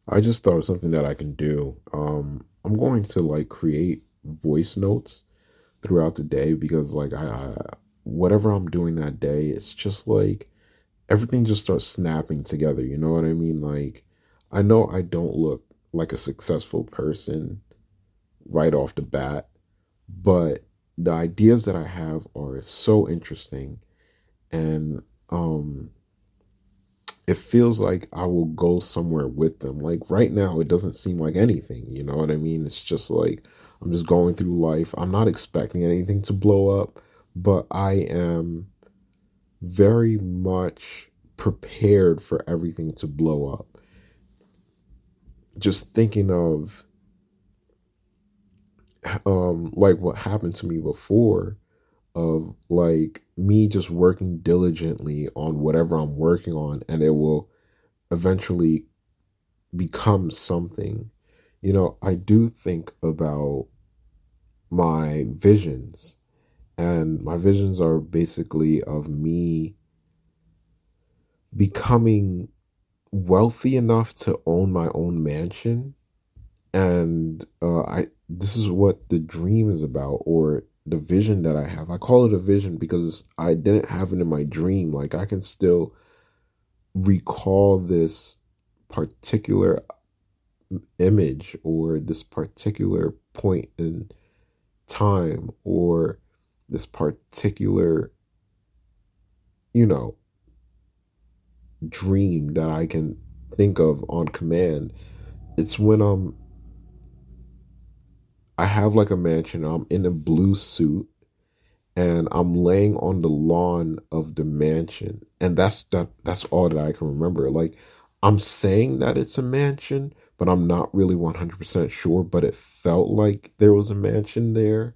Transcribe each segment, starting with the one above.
I just thought of something that I can do. I'm going to like create voice notes throughout the day because whatever I'm doing that day, it's just like everything just starts snapping together. You know what I mean? Like I know I don't look like a successful person right off the bat, but the ideas that I have are so interesting and um it feels like I will go somewhere with them. Like right now, it doesn't seem like anything. You know what I mean? It's just like I'm just going through life. I'm not expecting anything to blow up, but I am very much prepared for everything to blow up. Just thinking of like what happened to me before of like me just working diligently on whatever I'm working on and it will eventually become something. I do think about my visions, and my visions are basically of me becoming wealthy enough to own my own mansion. And I this is what the dream is about, or the vision that I have. I call it a vision because I didn't have it in my dream. Like I can still recall this particular image or this particular point in time or this particular, you know, dream that I can think of on command. It's when I have like a mansion, I'm in a blue suit and I'm laying on the lawn of the mansion. And that's all that I can remember. Like I'm saying that it's a mansion, but I'm not really 100% sure, but it felt like there was a mansion there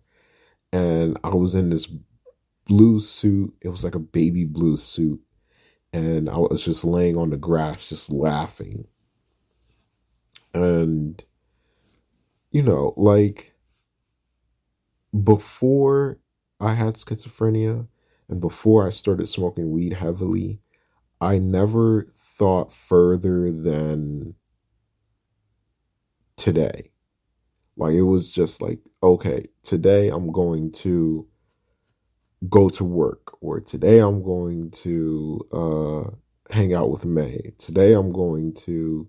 and I was in this blue suit. It was like a baby blue suit. And I was just laying on the grass, just laughing. And, like before I had schizophrenia and before I started smoking weed heavily, I never thought further than today. Like it was just like, okay, today I'm going to go to work, or today I'm going to hang out with May. Today I'm going to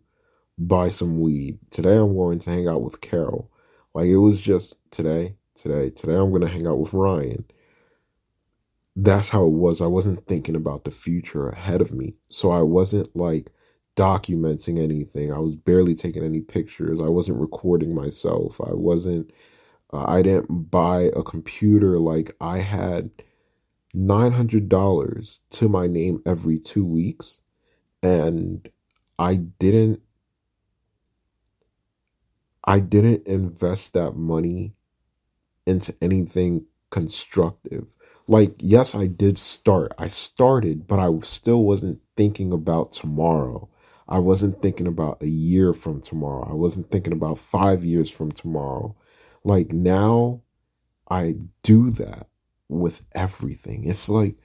buy some weed. Today I'm going to hang out with Carol. Like it was just today I'm going to hang out with Ryan. That's how it was. I wasn't thinking about the future ahead of me. So I wasn't like documenting anything. I was barely taking any pictures. I wasn't recording myself. I didn't buy a computer. Like I had $900 to my name every 2 weeks. And I didn't I didn't invest that money into anything constructive. Like, yes, I did start. I started, but I still wasn't thinking about tomorrow. I wasn't thinking about a year from tomorrow. I wasn't thinking about 5 years from tomorrow. Like, now I do that with everything. It's like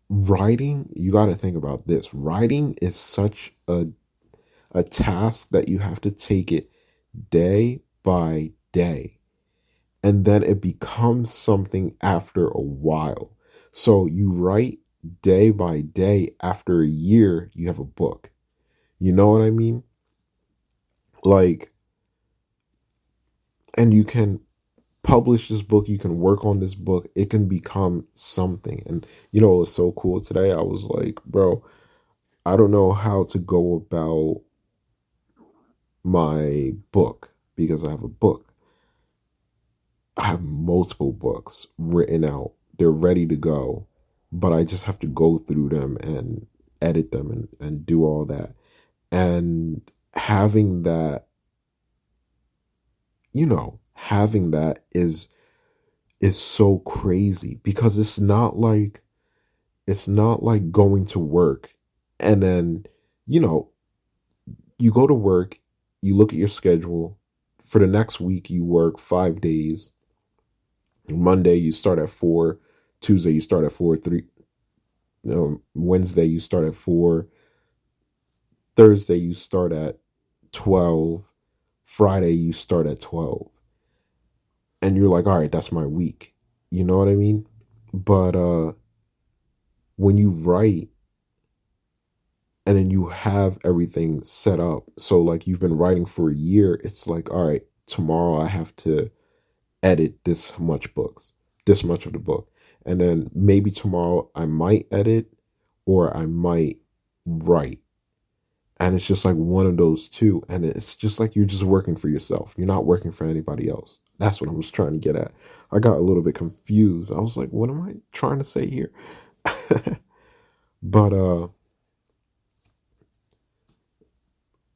writing, you got to think about this. Writing is such a task that you have to take it day by day and then it becomes something after a while. So you write day by day. After a year, you have a book. You know what I mean? Like, and you can publish this book, you can work on this book, it can become something. And it was so cool today. I was like, bro, I don't know how to go about my book because I have a book. I have multiple books written out. They're ready to go, but I just have to go through them and edit them and do all that. And having that is so crazy because it's not like going to work and then, you know, you go to work, you look at your schedule. For the next week, you work 5 days. Monday you start at 4, Tuesday you start at 4, 3, Wednesday you start at 4, Thursday you start at 12, Friday you start at 12, and you're like, all right, that's my week. You know what I mean? But when you write and then you have everything set up, so like you've been writing for a year, it's like, all right, tomorrow I have to edit this much books, this much of the book. And then maybe tomorrow I might edit or I might write. And it's just like one of those two. And it's just like you're just working for yourself. You're not working for anybody else. That's what I was trying to get at. I got a little bit confused. I was like, what am I trying to say here? But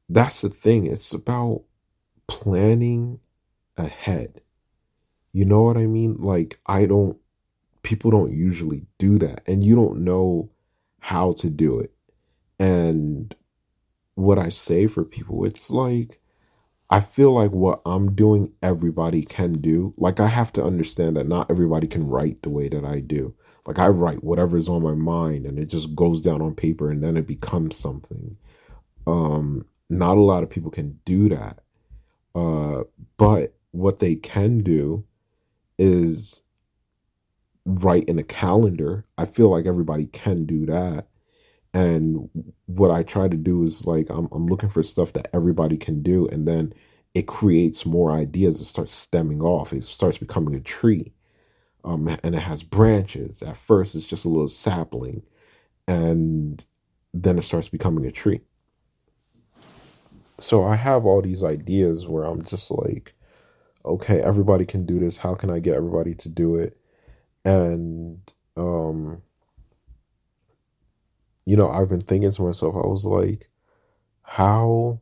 that's the thing. It's about planning ahead. You know what I mean? Like people don't usually do that, and you don't know how to do it. And what I say for people, it's like I feel like what I'm doing, everybody can do. Like I have to understand that not everybody can write the way that I do. Like I write whatever's on my mind and it just goes down on paper and then it becomes something. Not a lot of people can do that. Uh, but what they can do is write in a calendar. I feel like everybody can do that. And what I try to do is like I'm looking for stuff that everybody can do, and then it creates more ideas. It starts stemming off. It starts becoming a tree, and it has branches. At first, it's just a little sapling, and then it starts becoming a tree. So I have all these ideas where I'm just like, okay, everybody can do this. How can I get everybody to do it? And um, I've been thinking to myself. I was like, how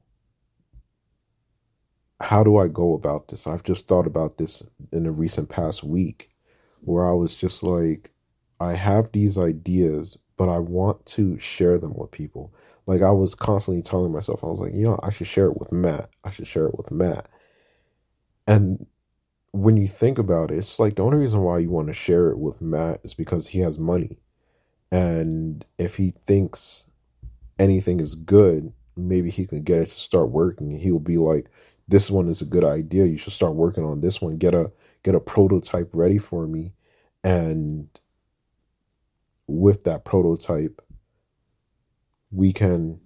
how do I go about this? I've just thought about this in the recent past week where I was just like, I have these ideas, but I want to share them with people. Like I was constantly telling myself, I was like, I should share it with Matt. I should share it with Matt. And when you think about it, it's like the only reason why you want to share it with Matt is because he has money. And if he thinks anything is good, maybe he can get it to start working. He'll be like, "This one is a good idea. You should start working on this one. Get a prototype ready for me, and with that prototype, we can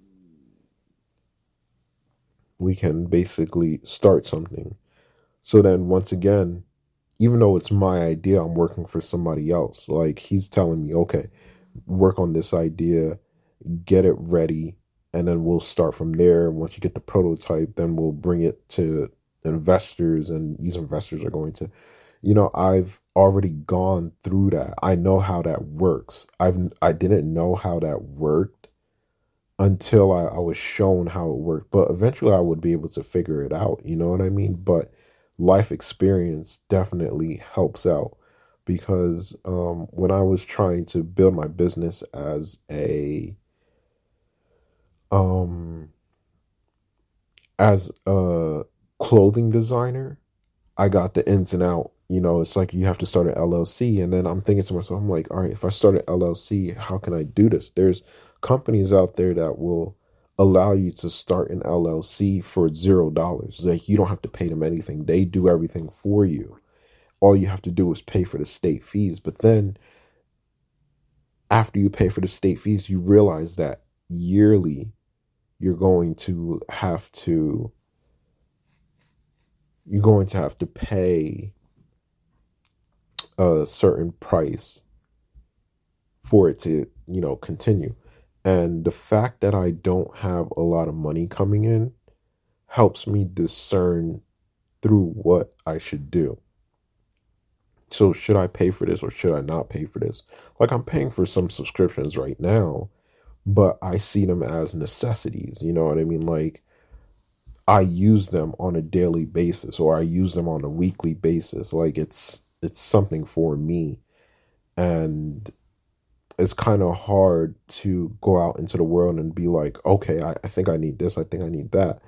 we can basically start something." So then, once again, even though it's my idea, I'm working for somebody else. Like he's telling me, "Okay, work on this idea, get it ready, and then we'll start from there. Once you get the prototype, then we'll bring it to investors, and these investors are going to, I've already gone through that. I know how that works. I didn't know how that worked until I was shown how it worked. But eventually I would be able to figure it out, you know what I mean? But life experience definitely helps out because when I was trying to build my business um as a clothing designer, I got the ins and out. It's like you have to start an LLC. And then I'm thinking to myself, I'm like, all right, if I start an LLC, how can I do this? There's companies out there that will allow you to start an LLC for $0. Like you don't have to pay them anything. They do everything for you. All you have to do is pay for the state fees. But then after you pay for the state fees, you realize that yearly you're going to have to you're going to have to pay a certain price for it to, continue. And the fact that I don't have a lot of money coming in helps me discern through what I should do. So, should I pay for this or should I not pay for this? Like, I'm paying for some subscriptions right now, but I see them as necessities. You know what I mean? Like, I use them on a daily basis or I use them on a weekly basis. Like, it's something for me. And it's kind of hard to go out into the world and be like, okay, I think I need this, I think I need that.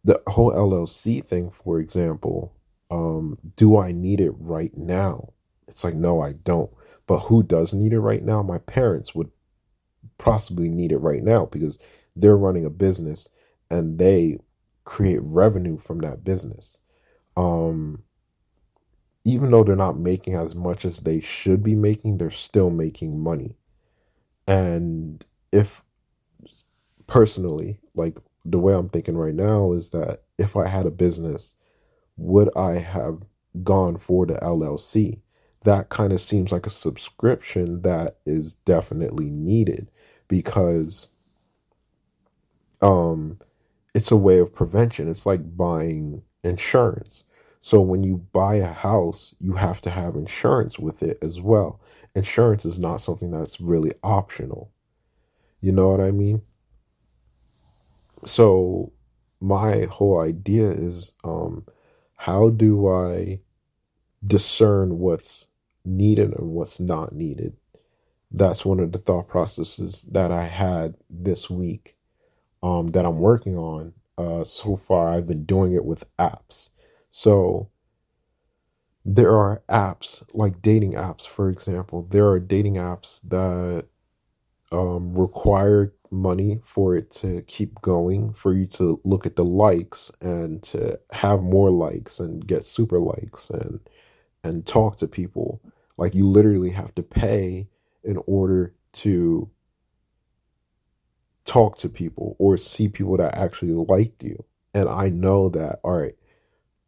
The whole LLC thing, for example, do I need it right now? It's like, no, I don't. But who does need it right now? My parents would possibly need it right now because they're running a business and they create revenue from that business. Um, Even though they're not making as much as they should be making, they're still making money. And if personally, like the way I'm thinking right now is that if I had a business, would I have gone for the LLC? That kind of seems like a subscription that is definitely needed because um it's a way of prevention. It's like buying insurance. So when you buy a house, you have to have insurance with it as well. Insurance is not something that's really optional. You know what I mean? So my whole idea is how do I discern what's needed and what's not needed? That's one of the thought processes that I had this week that I'm working on. So far, I've been doing it with apps. So there are apps like dating apps, for example. There are dating apps that require money for it to keep going, for you to look at the likes and to have more likes and get super likes and talk to people. Like you literally have to pay in order to talk to people or see people that actually liked you. And I know that, all right,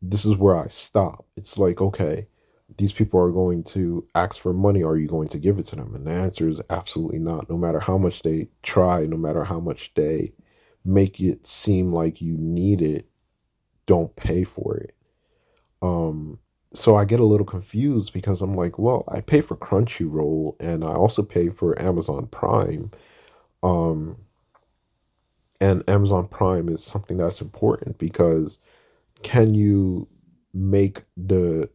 this is where I stop. It's like, okay, these people are going to ask for money. Are you going to give it to them? And the answer is absolutely not. No matter how much they try, no matter how much they make it seem like you need it, don't pay for it. Um, so I get a little confused because I'm like, well, I pay for Crunchyroll and I also pay for Amazon Prime. Um, and Amazon Prime is something that's important because can you make the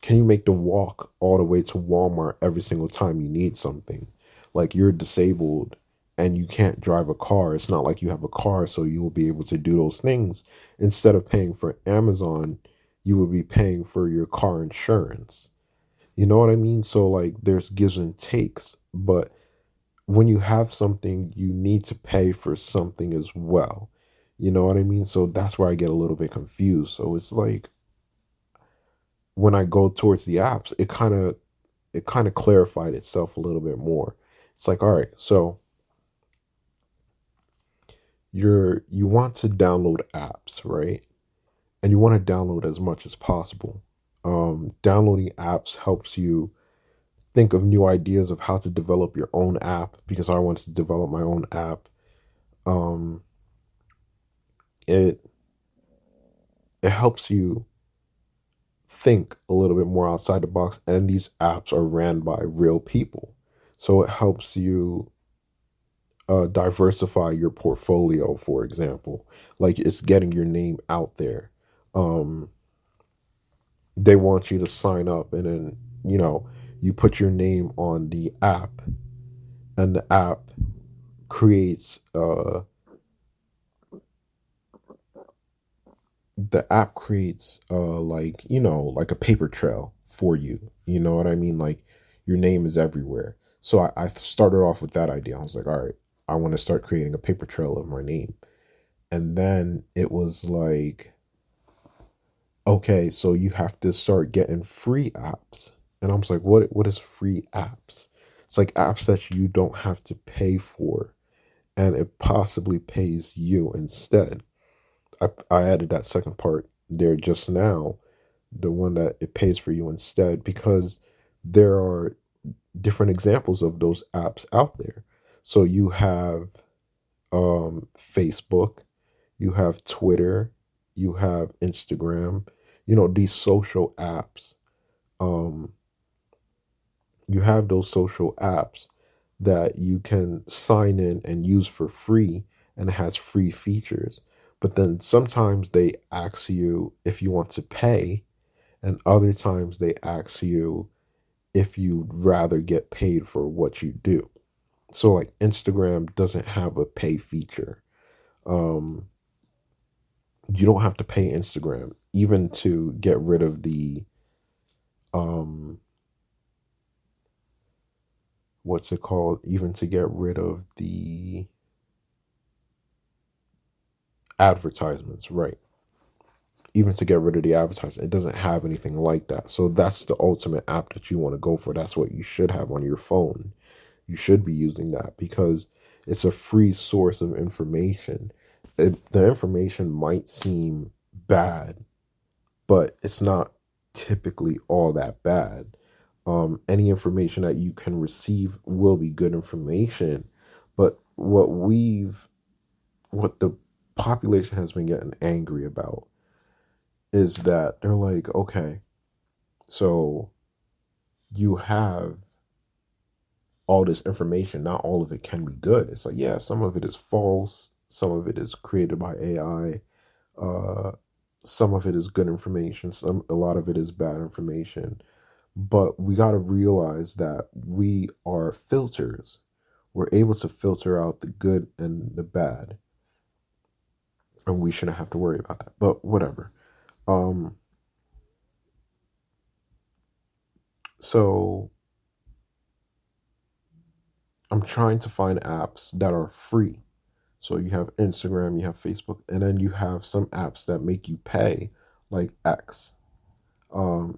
can you make the walk all the way to Walmart every single time you need something? Like you're disabled and you can't drive a car. It's not like you have a car, so you will be able to do those things. Instead of paying for Amazon, you would be paying for your car insurance. You know what I mean? So like there's gives and takes, but when you have something, you need to pay for something as well. You know what I mean? So that's where I get a little bit confused. So it's like when I go towards the apps, it kind of clarified itself a little bit more. It's like, all right, so you want to download apps, right? And you want to download as much as possible. Downloading apps helps you think of new ideas of how to develop your own app because I wanted to develop my own app. Um, it it helps you think a little bit more outside the box, and these apps are ran by real people, so it helps you diversify your portfolio, for example. Like it's getting your name out there. Um, they want you to sign up, and then you put your name on the app, and creates the app creates like like a paper trail for you. You know what I mean? Like your name is everywhere. So I started off with that idea. I was like, all right, I want to start creating a paper trail of my name. And then it was like, okay, so you have to start getting free apps. And I was like, what is free apps? It's like apps that you don't have to pay for, and it possibly pays you instead. I added that second part there just now, the one that it pays for you instead, because there are different examples of those apps out there. So you have Facebook, you have Twitter, you have Instagram, these social apps. Um, you have those social apps that you can sign in and use for free, and it has free features. But then sometimes they ask you if you want to pay, and other times they ask you if you'd rather get paid for what you do. So like Instagram doesn't have a pay feature. Um, you don't have to pay Instagram even to get rid of the um what's it called? Even to get rid of the advertisements, right? Even to get rid of the advertisement, it doesn't have anything like that. So that's the ultimate app that you want to go for. That's what you should have on your phone. You should be using that because it's a free source of information. The information might seem bad, but it's not typically all that bad. Any information that you can receive will be good information, but what the population has been getting angry about is that they're like, okay, so you have all this information, not all of it can be good. It's like, yeah, some of it is false, some of it is created by AI, uh, some of it is good information, a lot of it is bad information. But we got to realize that we are filters. We're able to filter out the good and the bad, and we shouldn't have to worry about that. But whatever. Um, so I'm trying to find apps that are free. So you have Instagram, you have Facebook, and then you have some apps that make you pay, like X. Um,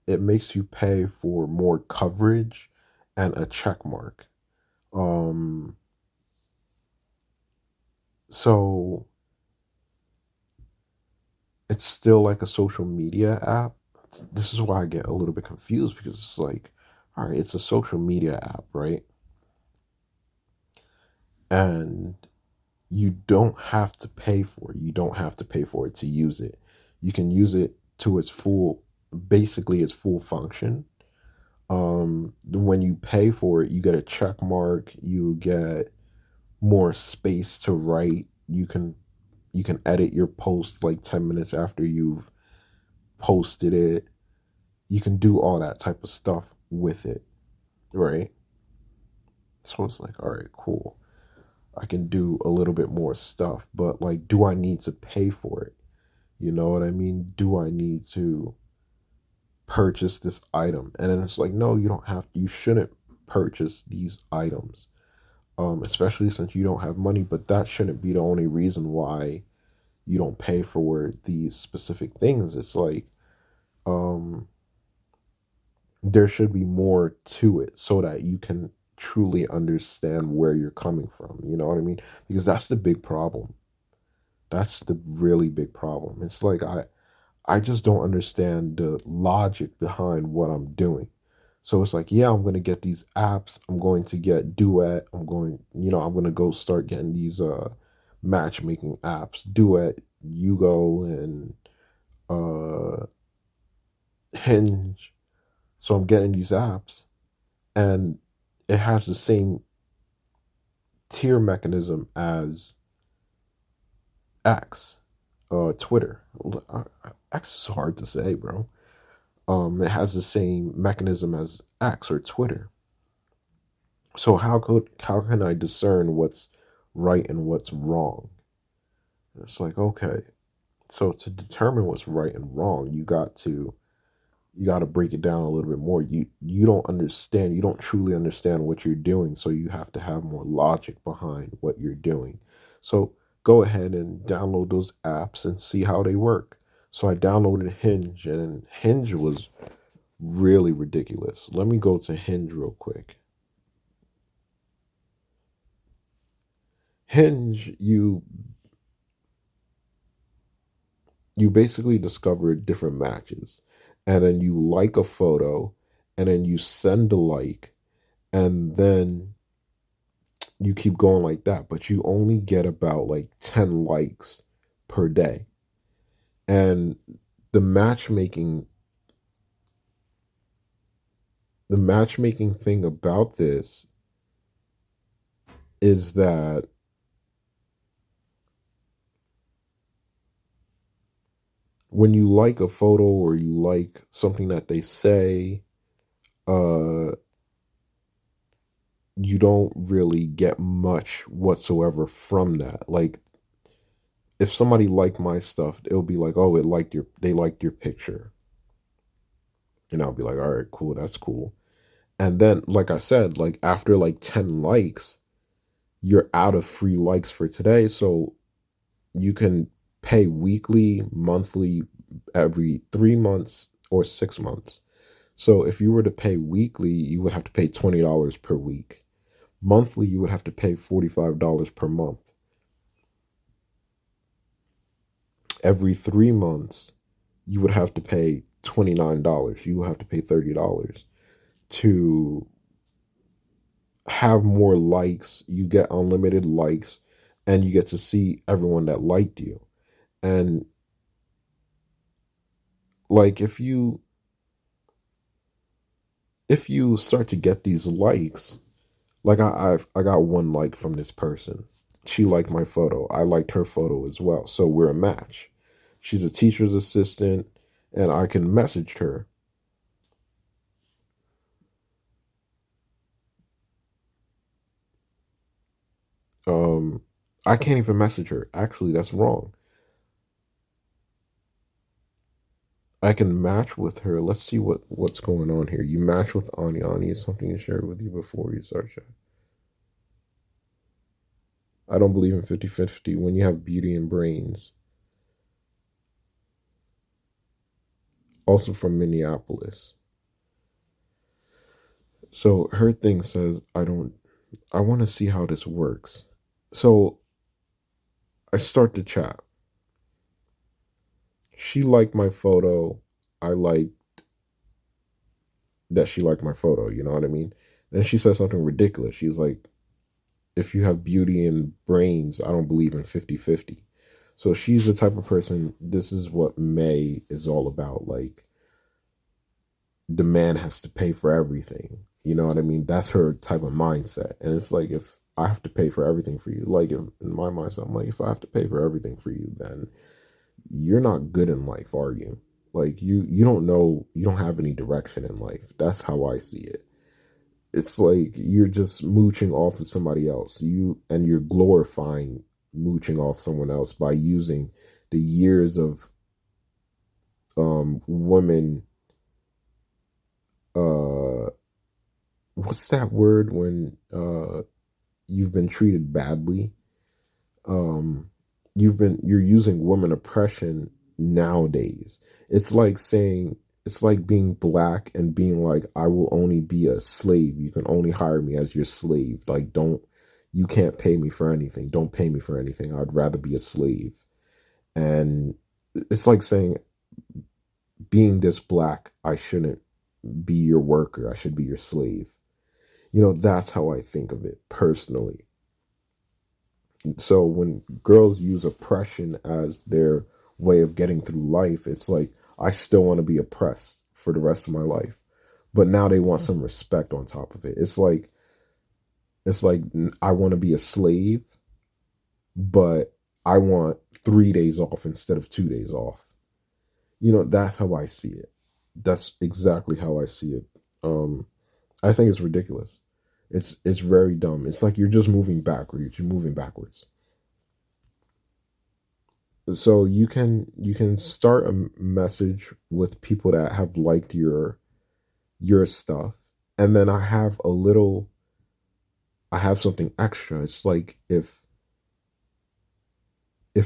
it makes you pay for more coverage and a check mark. Um, so it's still like a social media app. This is why I get a little bit confused because it's like, all right, it's a social media app, right? And you don't have to pay for it. You don't have to pay for it to use it. You can use it to its full, basically its full function. When you pay for it, you get a check mark. You get more space to write. You can edit your post like 10 minutes after you've posted it. You can do all that type of stuff with it, right? So it's like, all right, cool. I can do a little bit more stuff, but like, do I need to pay for it? You know what I mean? Do I need to purchase this item? And then it's like, no, you don't have, you shouldn't purchase these items, especially since you don't have money. But that shouldn't be the only reason why you don't pay for these specific things. It's like, um, there should be more to it so that you can truly understand where you're coming from. You know what I mean? Because that's the big problem. That's the really big problem. It's like I just don't understand the logic behind what I'm doing. So it's like, yeah, I'm going to get these apps. I'm going to get Duet. I'm going to go start getting these matchmaking apps, Duet, Yugo, and uh Hinge. So I'm getting these apps and it has the same tier mechanism as X, Twitter. X is hard to say, bro. It has the same mechanism as X or Twitter. So how can I discern what's right and what's wrong? It's like, okay, so to determine what's right and wrong, you got to break it down a little bit more. You don't understand, you don't truly understand what you're doing, so you have to have more logic behind what you're doing. So go ahead and download those apps and see how they work. So I downloaded Hinge, and Hinge was really ridiculous. Let me go to Hinge real quick. Hinge, you basically discover different matches, and then you like a photo, and then you send a like, and then you keep going like that, but you only get about like 10 likes per day. And the matchmaking the matchmaking thing about this is that when you like a photo or you like something that they say, uh you don't really get much whatsoever from that. Like if somebody liked my stuff, it'll be like, oh, they liked your picture. And I'll be like, all right, cool, that's cool. And then, like I said, like after like 10 likes, you're out of free likes for today. So you can pay weekly, monthly, every 3 months or 6 months. So if you were to pay weekly, you would have to pay $20 per week. Monthly, you would have to pay $45 per month. Every 3 months, you would have to pay $29. You would have to pay $30 to have more likes. You get unlimited likes and you get to see everyone that liked you. And like if you start to get these likes, like I got one like from this person. She liked my photo. I liked her photo as well. So we're a match. She's a teacher's assistant and I can message her. Um I can't even message her. Actually, that's wrong. I can match with her. Let's see what's going on here. You match with Ani. Ani is something you shared with you before you start chat. I don't believe in 50-50 when you have beauty and brains. Also from Minneapolis. So her thing says, I want to see how this works. So I start the chat. She liked my photo. I liked that she liked my photo. You know what I mean? Then she said something ridiculous. She's like, if you have beauty and brains, I don't believe in 50-50. So she's the type of person, this is what May is all about. Like, the man has to pay for everything. You know what I mean? That's her type of mindset. And it's like, if I have to pay for everything for you, like in my mindset, I'm like, if I have to pay for everything for you, then you're not good in life, are you? Like you don't know, you don't have any direction in life. That's how I see it. It's like you're just mooching off of somebody else. You're glorifying mooching off someone else by using the years of women uh what's that word when you've been treated badly? um you're using woman oppression nowadays. It's like saying, it's like being black and being like, I will only be a slave, you can only hire me as your slave. Like, don't, you can't pay me for anything, don't pay me for anything, I'd rather be a slave. And it's like saying, being this black, I shouldn't be your worker, I should be your slave. That's how I think of it personally. So when girls use oppression as their way of getting through life, it's like, I still want to be oppressed for the rest of my life. But now they want some respect on top of it. It's like I want to be a slave, but I want 3 days off instead of 2 days off. That's how I see it. That's exactly how I see it. I think it's ridiculous. It's very dumb. It's like you're just moving backwards. You're moving backwards. So you can start a message with people that have liked your stuff, and then I have something extra. It's like, if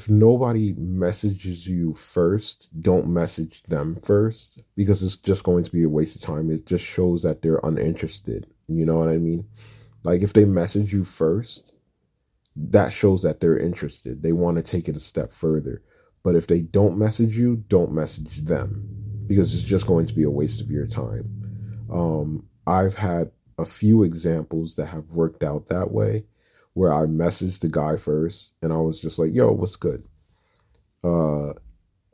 nobody messages you first, don't message them first, because it's just going to be a waste of time. It just shows that they're uninterested. You know what I mean? Like, if they message you first, that shows that they're interested. They want to take it a step further. But if they don't message you, don't message them, because it's just going to be a waste of your time. I've had a few examples that have worked out that way, where I messaged the guy first and I was just like, yo, what's good? Uh,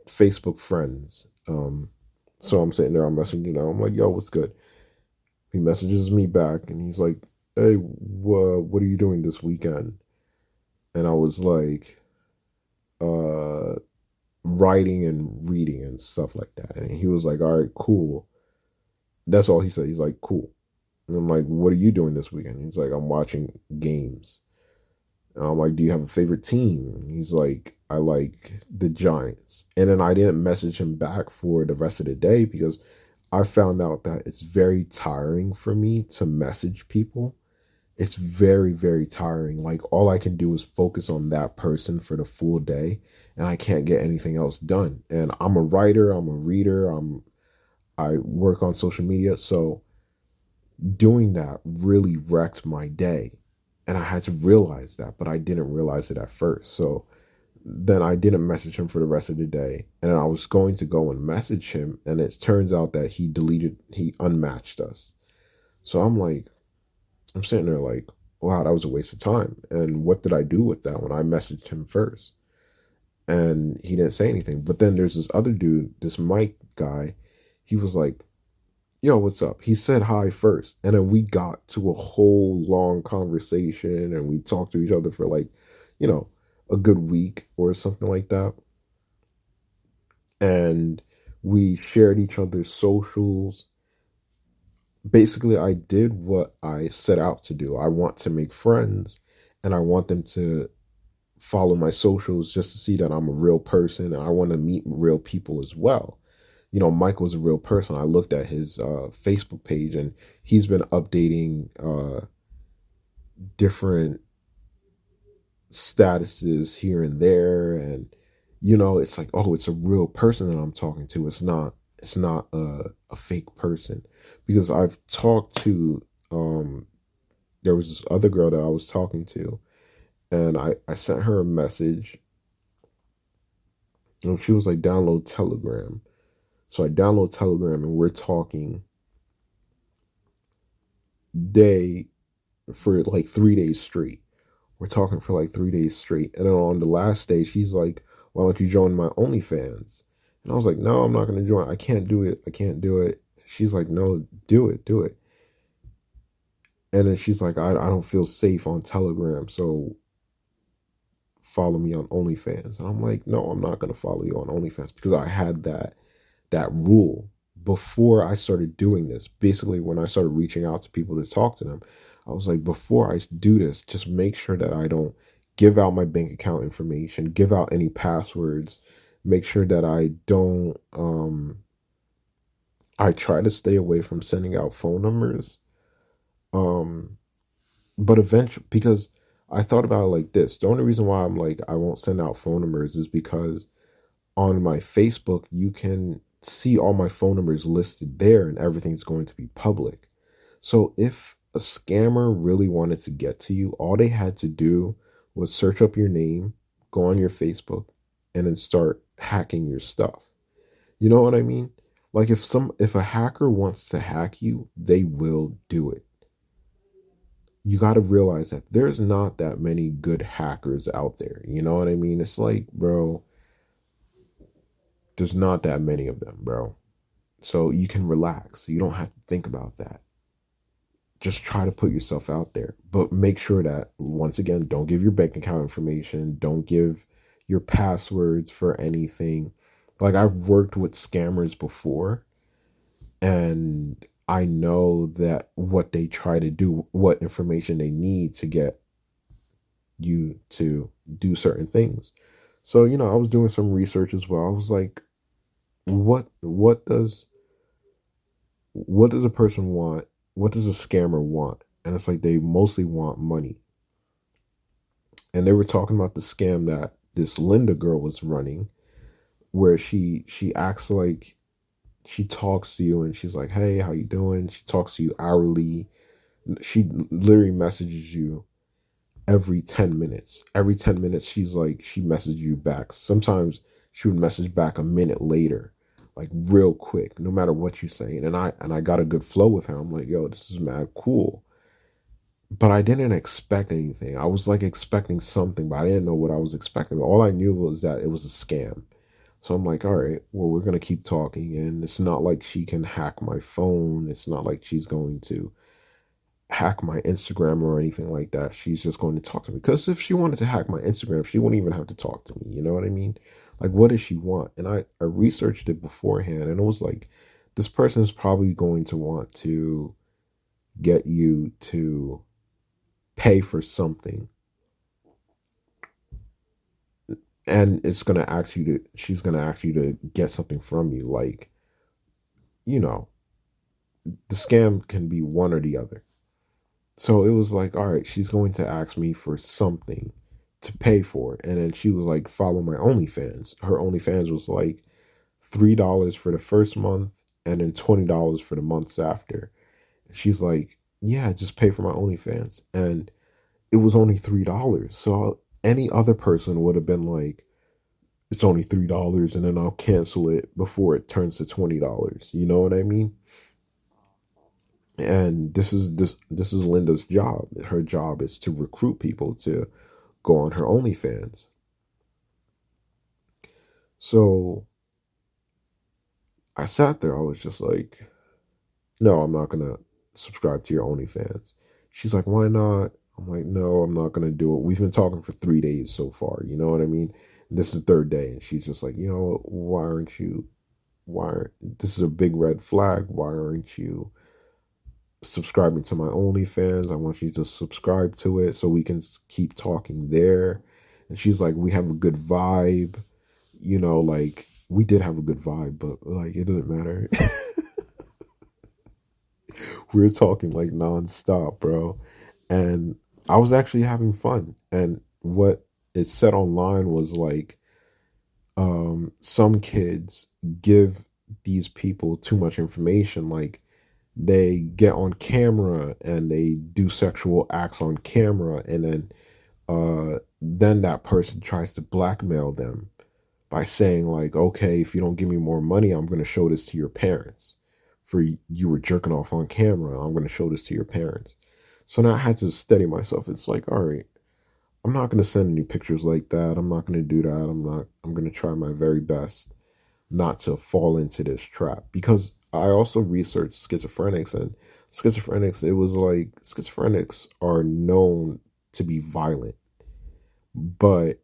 Facebook friends. So I'm sitting there, I'm messaging him. I'm like, yo, what's good? He messages me back and he's like, hey, what are you doing this weekend? And I was like, uh, writing and reading and stuff like that. And he was like, all right, cool. That's all he said. He's like, cool. And I'm like, what are you doing this weekend? He's like, I'm watching games. And I'm like, do you have a favorite team? And he's like, I like the Giants. And then I didn't message him back for the rest of the day, because I found out that it's very tiring for me to message people it's very, very tiring. Like all I can do is focus on that person for the full day, and I can't get anything else done. And I'm a writer, I'm a reader, I work on social media, so doing that really wrecked my day. And I had to realize that, but I didn't realize it at first. So then I didn't message him for the rest of the day. And then I was going to go and message him, and it turns out that he unmatched us. So I'm sitting there like, wow, that was a waste of time. And what did I do with that when I messaged him first? And he didn't say anything. But then there's this other dude, this Mike guy. He was like, yo, what's up? He said hi first. And then we got to a whole long conversation and we talked to each other for like, you know, a good week or something like that. And we shared each other's socials. Basically, I did what I set out to do. I want to make friends and I want them to follow my socials just to see that I'm a real person and I want to meet real people as well. You know, Mike was a real person. I looked at his Facebook page and he's been updating different statuses here and there. And, you know, it's like, oh, it's a real person that I'm talking to. It's not a fake person. Because I've talked to, there was this other girl that I was talking to and I sent her a message and she was like, download Telegram. So I download Telegram and we're talking day for like 3 days straight. We're talking for like 3 days straight. And then on the last day, she's like, why don't you join my OnlyFans? And I was like, no, I'm not going to join. I can't do it. I can't do it. She's like, no, do it, do it. And then she's like, I don't feel safe on Telegram. So follow me on OnlyFans. And I'm like, no, I'm not going to follow you on OnlyFans because I had that rule before I started doing this. Basically, when I started reaching out to people to talk to them, I was like, before I do this, just make sure that I don't give out my bank account information, give out any passwords, make sure that I don't, I try to stay away from sending out phone numbers. Um, but eventually, because I thought about it like this, the only reason why I'm like, I won't send out phone numbers is because on my Facebook, you can see all my phone numbers listed there and everything's going to be public. So if a scammer really wanted to get to you, all they had to do was search up your name, go on your Facebook, and then start hacking your stuff. You know what I mean? Like if a hacker wants to hack you, they will do it. You got to realize that there's not that many good hackers out there. You know what I mean? It's like, bro, there's not that many of them, bro. So you can relax. You don't have to think about that. Just try to put yourself out there. But make sure that, once again, don't give your bank account information. Don't give your passwords for anything. Like, I've worked with scammers before, and I know that what they try to do, what information they need to get you to do certain things. So, you know, I was doing some research as well. I was like, what does a person want? What does a scammer want? And it's like they mostly want money. And they were talking about the scam that this Linda girl was running, where she acts like she talks to you and she's like, "Hey, how you doing?" She talks to you hourly. She literally messages you every 10 minutes. Every 10 minutes, she messages you back. Sometimes she would message back a minute later, like real quick, no matter what you're saying. And I got a good flow with her. I'm like, yo, this is mad cool. But I didn't expect anything. I was like expecting something, but I didn't know what I was expecting. All I knew was that it was a scam. So I'm like, all right, well, we're gonna keep talking. And it's not like she can hack my phone. It's not like she's going to hack my Instagram or anything like that. She's just going to talk to me. Because if she wanted to hack my Instagram, she wouldn't even have to talk to me. You know what I mean? Like, what does she want? And I researched it beforehand, and it was like, this person is probably going to want to get you to pay for something. And she's going to ask you to get something from you. Like, you know, the scam can be one or the other. So it was like, all right, she's going to ask me for something to pay for. And then she was like, follow my OnlyFans. Her OnlyFans was like $3 for the first month and then $20 for the months after. She's like, yeah, just pay for my OnlyFans. And it was only $3. So any other person would have been like, it's only $3 and then I'll cancel it before it turns to $20. You know what I mean? And this is Linda's job. Her job is to recruit people to go on her OnlyFans. So I sat there. I was just like, no, I'm not gonna subscribe to your OnlyFans. She's like, why not? I'm like, no, I'm not gonna do it. We've been talking for 3 days so far. You know what I mean? This is the third day, and she's just like, you know, why aren't you? Why? This is a big red flag. Why aren't you subscribing to my OnlyFans? I want you to subscribe to it so we can keep talking there. And she's like, we have a good vibe. You know, like we did have a good vibe, but like it doesn't matter. We were talking like nonstop, bro. And I was actually having fun. And what it said online was like, some kids give these people too much information. Like they get on camera and they do sexual acts on camera, and then that person tries to blackmail them by saying like, okay, if you don't give me more money, I'm going to show this to your parents. For you were jerking off on camera, I'm going to show this to your parents. So now I had to steady myself. It's like, all right, I'm not going to send any pictures like that. I'm not going to do that. I'm going to try my very best not to fall into this trap, because I also researched schizophrenics, and schizophrenics, it was like schizophrenics are known to be violent, but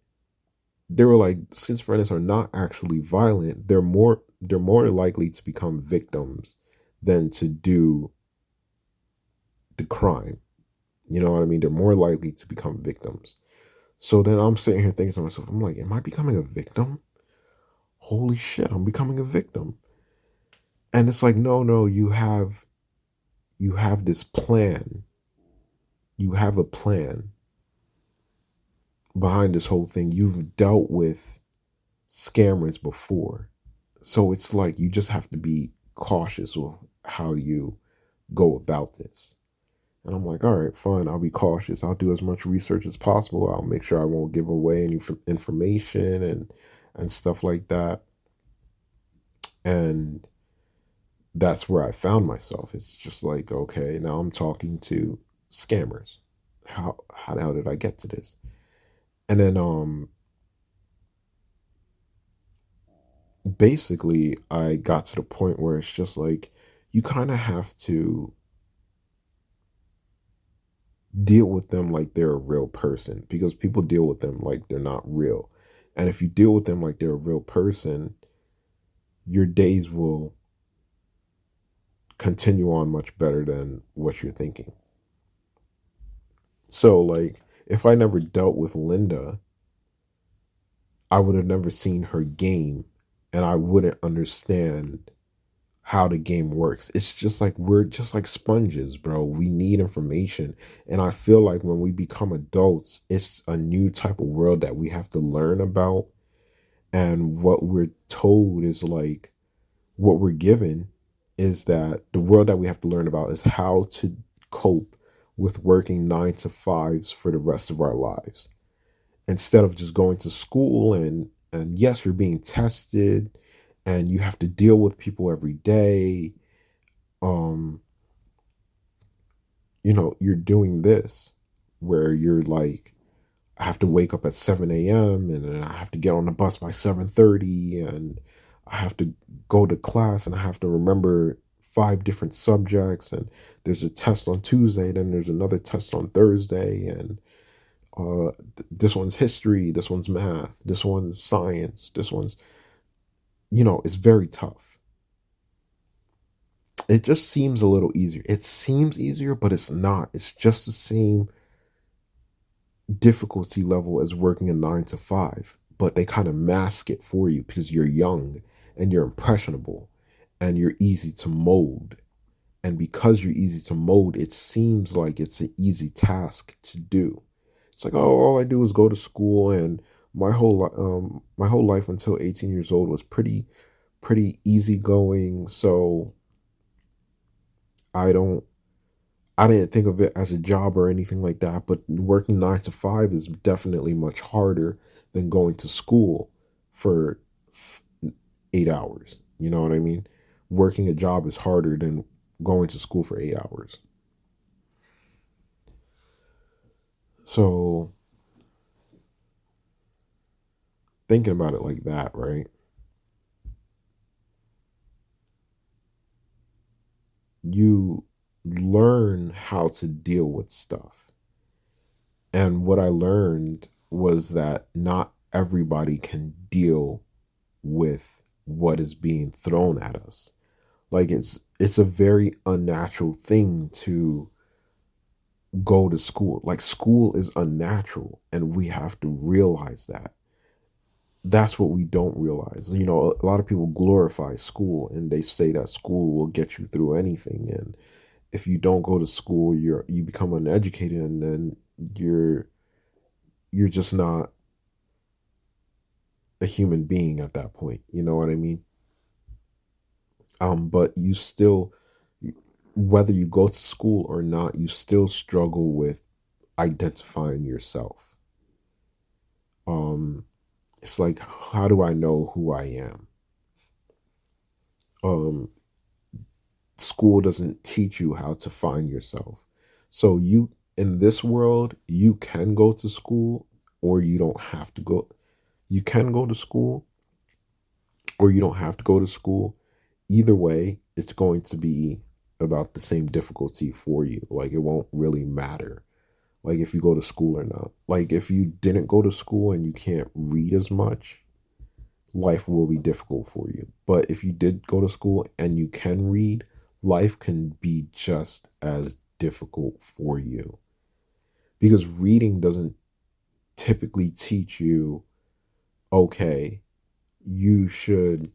they were like, schizophrenics are not actually violent. They're more likely to become victims than to do the crime. You know what I mean? They're more likely to become victims. So then I'm sitting here thinking to myself, I'm like, am I becoming a victim? Holy shit, I'm becoming a victim. And it's like, no, no, you have this plan. You have a plan behind this whole thing. You've dealt with scammers before. So it's like you just have to be cautious with how you go about this. And I'm like, all right, fine, I'll be cautious. I'll do as much research as possible. I'll make sure I won't give away any information and stuff like that. And that's where I found myself. It's just like, okay, now I'm talking to scammers. How the hell did I get to this? And then basically I got to the point where it's just like you kind of have to deal with them like they're a real person, because people deal with them like they're not real. And if you deal with them like they're a real person, your days will continue on much better than what you're thinking. So, like, if I never dealt with Linda, I would have never seen her game and I wouldn't understand how the game works. It's just like we're just like sponges, bro. We need information. And I feel like when we become adults, it's a new type of world that we have to learn about. And what we're told is like, what we're given is that the world that we have to learn about is how to cope with working 9 to 5s for the rest of our lives, instead of just going to school. And yes, you're being tested and you have to deal with people every day. um you're doing this where you're like, I have to wake up at 7 a.m. and then I have to get on the bus by 7:30, and I have to go to class and I have to remember 5 different subjects, and there's a test on Tuesday, then there's another test on Thursday, and this one's history, this one's math, this one's science, this one's, it's very tough. It just seems a little easier. It seems easier, but it's not. It's just the same difficulty level as working a 9 to 5, but they kind of mask it for you because you're young and you're impressionable and you're easy to mold. And because you're easy to mold, it seems like it's an easy task to do. It's like, oh, all I do is go to school, and my whole life until 18 years old was pretty easygoing. So I don't I didn't think of it as a job or anything like that. But working 9 to 5 is definitely much harder than going to school for 8 hours. You know what I mean? Working a job is harder than going to school for 8 hours. So thinking about it like that, right? You learn how to deal with stuff. And what I learned was that not everybody can deal with what is being thrown at us. Like it's a very unnatural thing to go to school. Like school is unnatural and we have to realize that. That's what we don't realize. You know, a lot of people glorify school and they say that school will get you through anything, and if you don't go to school, you become uneducated, and then you're just not a human being at that point. You know what I mean? But you still, whether you go to school or not, you still struggle with identifying yourself. Um, it's like, how do I know who I am? Um, School doesn't teach you how to find yourself. So you in this world, you can go to school or you don't have to go. You can go to school or you don't have to go to school. Either way, it's going to be about the same difficulty for you. Like it won't really matter. Like if you go to school or not. Like if you didn't go to school and you can't read as much, life will be difficult for you. But if you did go to school and you can read, life can be just as difficult for you. Because reading doesn't typically teach you, okay, you should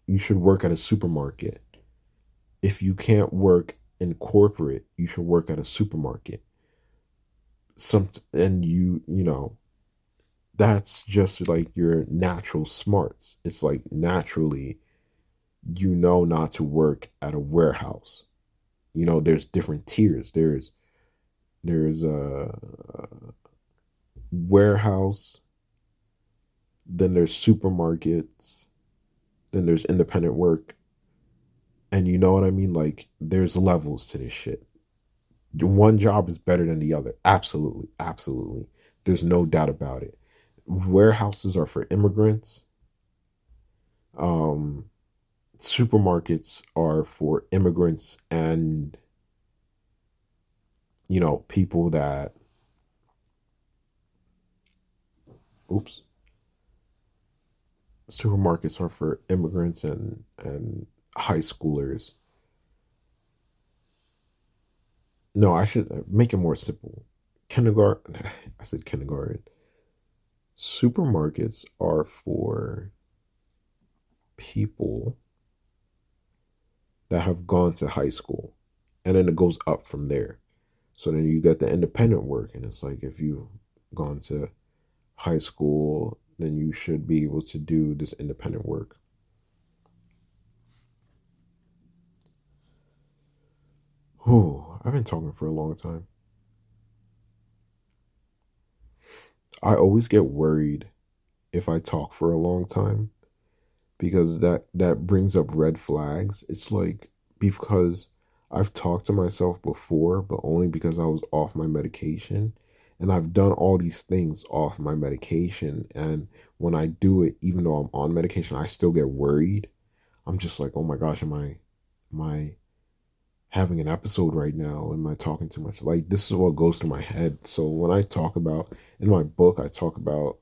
you should work at a supermarket. If you can't work in corporate, you should work at a supermarket. And you know, that's just like your natural smarts. It's like naturally you know not to work at a warehouse. You know, there's different tiers. There's a warehouse, then there's supermarkets, then there's independent work. And you know what I mean? Like there's levels to this shit. One job is better than the other. Absolutely. Absolutely. There's no doubt about it. Warehouses are for immigrants. Um, Supermarkets are for immigrants and, you know, people that, oops, supermarkets are for immigrants and high schoolers. No, I should make it more simple. Kindergarten, I said kindergarten. Supermarkets are for people that have gone to high school, and then it goes up from there. So then you get the independent work, and it's like if you've gone to high school, then you should be able to do this independent work. Whew, I've been talking for a long time. I always get worried if I talk for a long time because that brings up red flags. It's like because I've talked to myself before, but only because I was off my medication. And I've done all these things off my medication. And when I do it, even though I'm on medication, I still get worried. I'm just like, oh my gosh, am I having an episode right now? Am I talking too much? Like this is what goes through my head. So when I talk about in my book, I talk about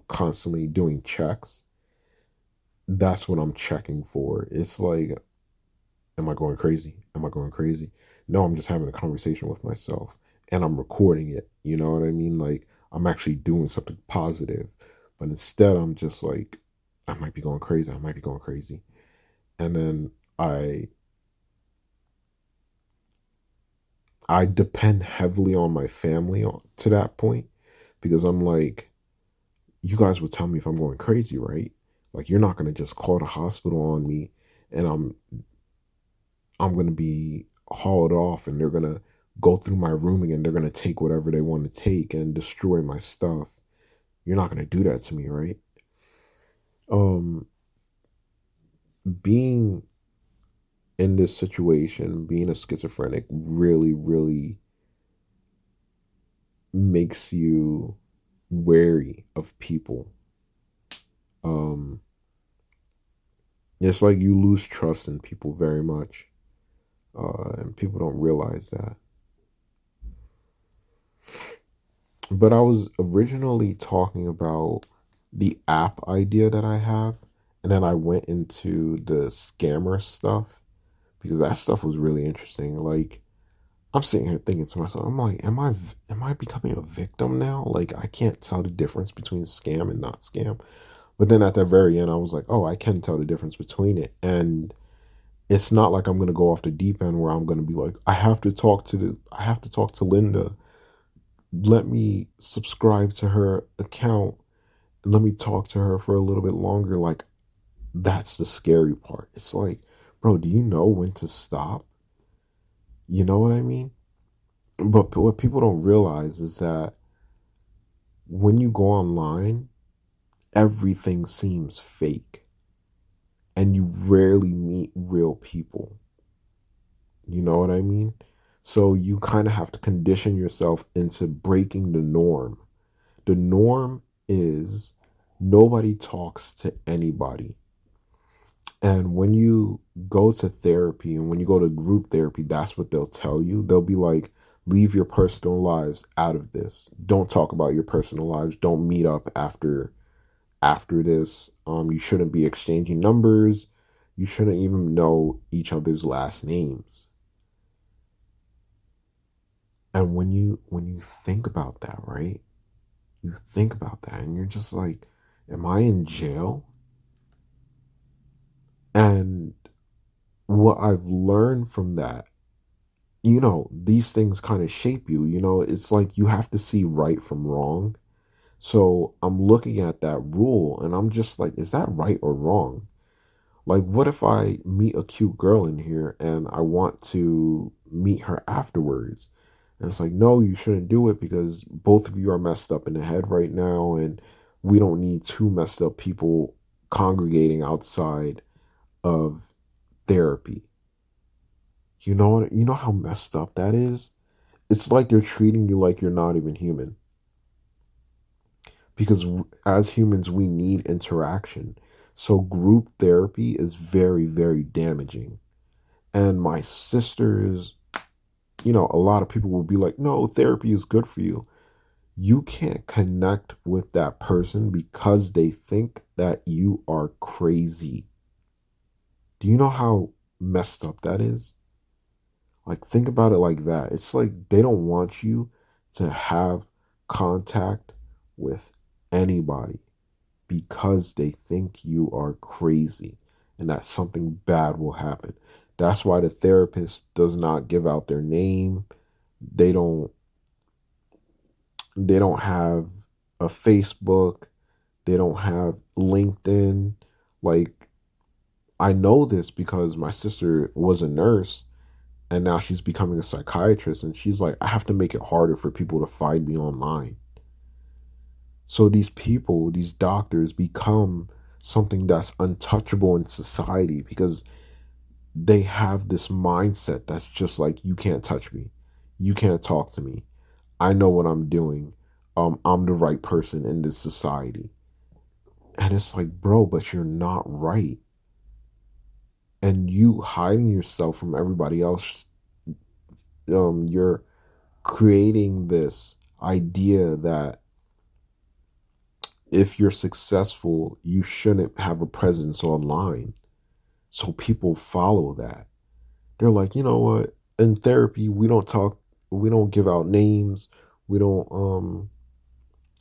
constantly doing checks. That's what I'm checking for. It's like, am I going crazy? Am I going crazy? No, I'm just having a conversation with myself and I'm recording it. You know what I mean? Like I'm actually doing something positive. But instead I'm just like, I might be going crazy. I might be going crazy. And then I I depend heavily on my family to that point because I'm like, you guys would tell me if I'm going crazy, right? Like you're not gonna just call the hospital on me and I'm gonna be hauled off and they're gonna go through my rooming and they're gonna take whatever they want to take and destroy my stuff. You're not gonna do that to me, right? Um, being in this situation, being a schizophrenic really, really makes you wary of people. Um, it's like you lose trust in people very much, and people don't realize that. But I was originally talking about the app idea that I have, and then I went into the scammer stuff because that stuff was really interesting. Like I'm sitting here thinking to myself, I'm like, am I becoming a victim now? Like I can't tell the difference between scam and not scam. But then at the very end, I was like, oh, I can tell the difference between it, and it's not like I'm gonna go off the deep end where I'm gonna be like, I have to talk to Linda. Let me subscribe to her account and let me talk to her for a little bit longer. Like that's the scary part. It's like, bro, do you know when to stop? You know what I mean? But what people don't realize is that when you go online, everything seems fake and you rarely meet real people. You know what I mean? So you kind of have to condition yourself into breaking the norm. The norm is nobody talks to anybody. And when you go to therapy and when you go to group therapy, that's what they'll tell you. They'll be like, leave your personal lives out of this. Don't talk about your personal lives. Don't meet up after this. You shouldn't be exchanging numbers. You shouldn't even know each other's last names. And when you think about that, right? You think about that and you're just like, am I in jail? And what I've learned from that, these things kind of shape you. It's like you have to see right from wrong. So I'm looking at that rule and I'm just like, is that right or wrong? Like, what if I meet a cute girl in here and I want to meet her afterwards? And it's like, no, you shouldn't do it because both of you are messed up in the head right now, and we don't need two messed up people congregating outside of therapy. You know how messed up that is? It's like they're treating you like you're not even human. Because as humans, we need interaction. So group therapy is very, very damaging. And my sisters, a lot of people will be like, no, therapy is good for you. You can't connect with that person because they think that you are crazy. Do you know how messed up that is? Like, think about it like that. It's like they don't want you to have contact with anybody because they think you are crazy and that something bad will happen. That's why the therapist does not give out their name. They don't they don't have a Facebook. They don't have LinkedIn. Like I know this because my sister was a nurse and now she's becoming a psychiatrist and she's like, I have to make it harder for people to find me online. So these people, these doctors become something that's untouchable in society because they have this mindset that's just like, you can't touch me. You can't talk to me. I know what I'm doing. I'm the right person in this society. And it's like, bro, but you're not right. And you hiding yourself from everybody else, you're creating this idea that if you're successful, you shouldn't have a presence online. So people follow that. They're like, you know what? In therapy, we don't give out names. We don't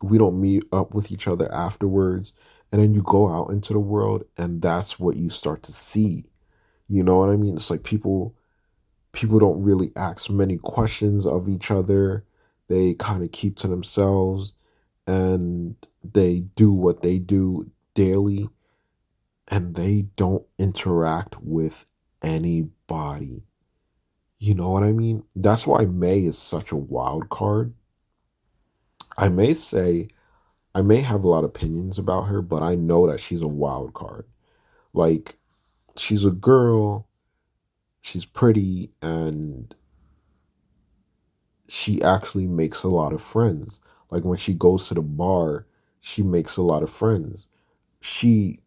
we don't meet up with each other afterwards. And then you go out into the world and that's what you start to see. You know what I mean? It's like people don't really ask many questions of each other. They kind of keep to themselves and they do what they do daily and they don't interact with anybody. You know what I mean? That's why May is such a wild card. I may say, I may have a lot of opinions about her, but I know that she's a wild card. Like, she's a girl, she's pretty, and she actually makes a lot of friends. Like, when she goes to the bar, she makes a lot of friends. She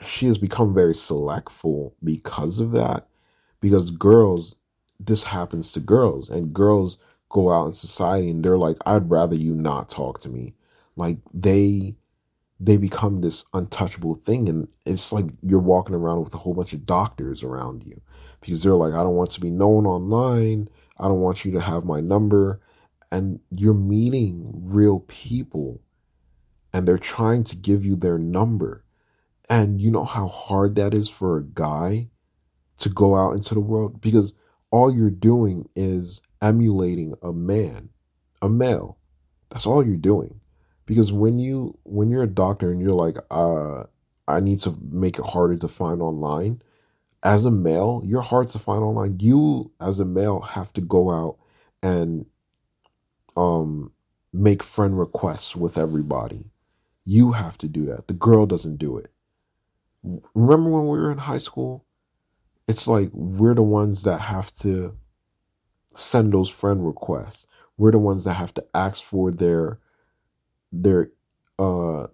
she has become very selectful because of that. Because girls, this happens to girls, and girls go out in society and they're like, I'd rather you not talk to me. Like they become this untouchable thing, and it's like you're walking around with a whole bunch of doctors around you because they're like, I don't want to be known online. I don't want you to have my number. And you're meeting real people and they're trying to give you their number. And you know how hard that is for a guy to go out into the world because all you're doing is emulating a man, a male. That's all you're doing. Because when you're a doctor and you're like, I need to make it harder to find online, as a male, you're hard to find online. You as a male have to go out and um make friend requests with everybody. You have to do that. The girl doesn't do it. Remember when we were in high school? It's like we're the ones that have to send those friend requests. We're the ones that have to ask for their uh